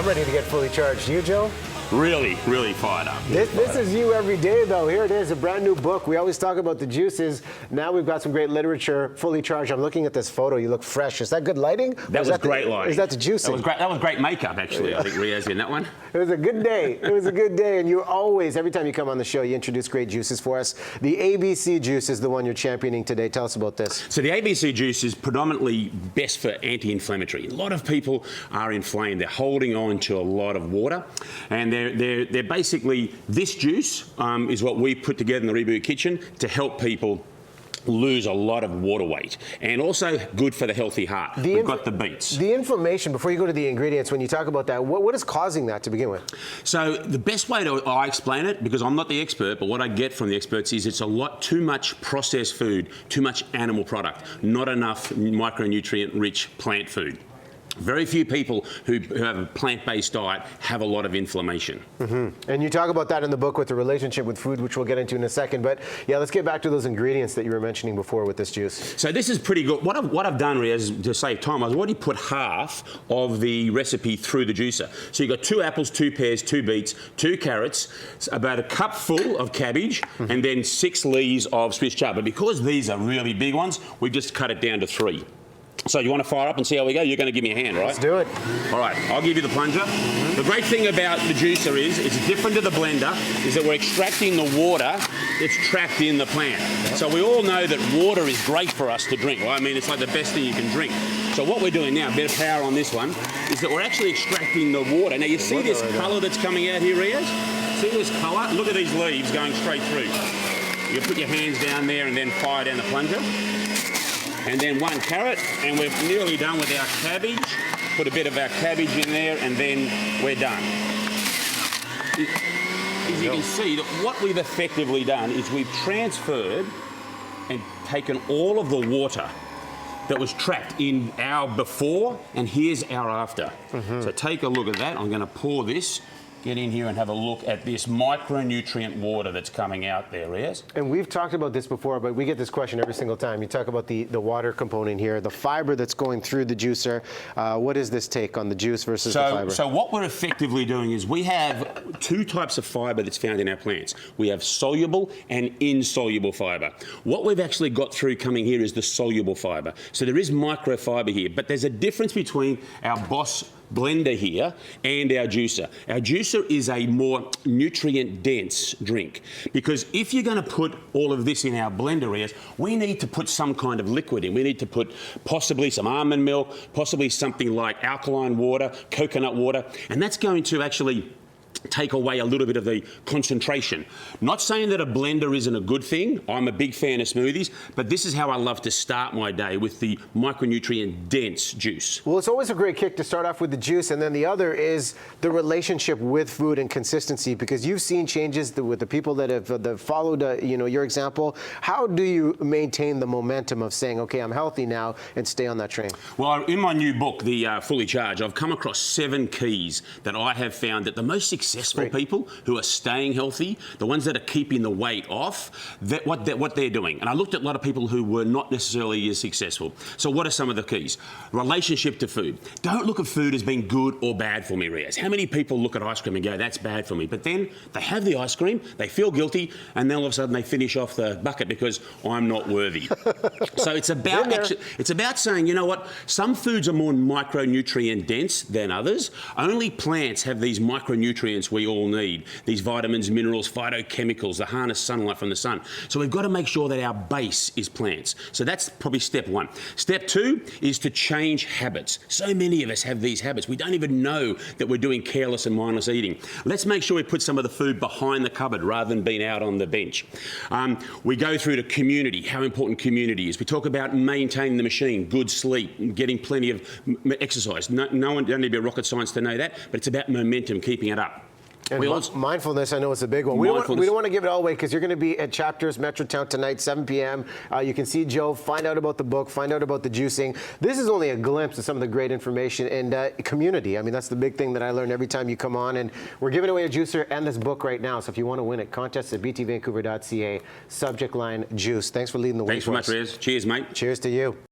ready to get fully charged. You, Joe? Really, really fired up. This is you every day, though. Here it is, a brand new book. We always talk about the juices. Now we've got some great literature, fully charged. I'm looking at this photo. You look fresh. Is that good lighting? That was great lighting. Is that the juicing? That was great makeup, actually. I think Riaz in that one. It was a good day. It was a good day. And you always, every time you come on the show, you introduce great juices for us. The ABC juice is the one you're championing today. Tell us about this. So the ABC juice is predominantly best for anti-inflammatory. A lot of people are inflamed. They're holding on to a lot of water, and they're basically, this juice is what we put together in the Reboot Kitchen to help people lose a lot of water weight, and also good for the healthy heart. We've got the beets. The inflammation, before you go to the ingredients, when you talk about that, what is causing that to begin with? So the best way I explain it, because I'm not the expert, but what I get from the experts is it's a lot too much processed food, too much animal product, not enough micronutrient-rich plant food. Very few people who have a plant-based diet have a lot of inflammation. Mm-hmm. And you talk about that in the book with the relationship with food, which we'll get into in a second. But yeah, let's get back to those ingredients that you were mentioning before with this juice. So this is pretty good. What I've done, Riaz, to save time, I've already put half of the recipe through the juicer. So you've got 2 apples, 2 pears, 2 beets, 2 carrots, about a cup full of cabbage, and then 6 leaves of Swiss chard. But because these are really big ones, we just cut it down to 3. So you want to fire up and see how we go? You're going to give me a hand, right? Let's do it. All right, I'll give you the plunger. The great thing about the juicer is, it's different to the blender, is that we're extracting the water that's trapped in the plant. So we all know that water is great for us to drink. Well, I mean, it's like the best thing you can drink. So what we're doing now, a bit of power on this one, is that we're actually extracting the water. Now you see this colour that's coming out here, Riaz? See this colour? Look at these leaves going straight through. You put your hands down there and then fire down the plunger. And then 1 carrot, and we're nearly done with our cabbage. Put a bit of our cabbage in there, and then we're done. As you can see, that what we've effectively done is we've transferred and taken all of the water that was trapped in our before, and here's our after. So take a look at that. I'm going to pour this. Get in here and have a look at this micronutrient water that's coming out there, Riaz. And we've talked about this before, but we get this question every single time. You talk about the water component here, the fiber that's going through the juicer. What is this take on the juice versus the fiber? So what we're effectively doing is we have 2 types of fiber that's found in our plants. We have soluble and insoluble fiber. What we've actually got through coming here is the soluble fiber. So there is microfiber here, but there's a difference between our Boss blender here and our juicer. Our juicer is a more nutrient-dense drink, because if you're going to put all of this in our blender, we need to put some kind of liquid in. We need to put possibly some almond milk, possibly something like alkaline water, coconut water, and that's going to actually take away a little bit of the concentration. Not saying that a blender isn't a good thing. I'm a big fan of smoothies, but this is how I love to start my day, with the micronutrient dense juice. Well, it's always a great kick to start off with the juice, and then the other is the relationship with food and consistency, because you've seen changes with the people that have followed your example. How do you maintain the momentum of saying, okay, I'm healthy now, and stay on that train? Well, in my new book, The Fully Charged, I've come across 7 keys that I have found that the most successful people who are staying healthy, the ones that are keeping the weight off, what they're doing. And I looked at a lot of people who were not necessarily as successful. So what are some of the keys? Relationship to food. Don't look at food as being good or bad for me, Riaz. How many people look at ice cream and go, that's bad for me? But then they have the ice cream, they feel guilty, and then all of a sudden they finish off the bucket because I'm not worthy. So it's about saying, you know what, some foods are more micronutrient dense than others. Only plants have these micronutrients we all need, these vitamins, minerals, phytochemicals, that harness sunlight from the sun. So we've got to make sure that our base is plants. So that's probably step 1. Step 2 is to change habits. So many of us have these habits. We don't even know that we're doing careless and mindless eating. Let's make sure we put some of the food behind the cupboard rather than being out on the bench. We go through to community, how important community is. We talk about maintaining the machine, good sleep, getting plenty of exercise. No one, don't need to be a rocket science to know that, but it's about momentum, keeping it up. And mindfulness, I know it's a big one. We don't want to give it all away, because you're going to be at Chapters Metrotown tonight, 7 p.m. You can see Joe, find out about the book, find out about the juicing. This is only a glimpse of some of the great information and community. I mean, that's the big thing that I learn every time you come on. And we're giving away a juicer and this book right now. So if you want to win it, contest at btvancouver.ca, subject line juice. Thanks for leading the way. Thanks so much, Riaz. Cheers, mate. Cheers to you.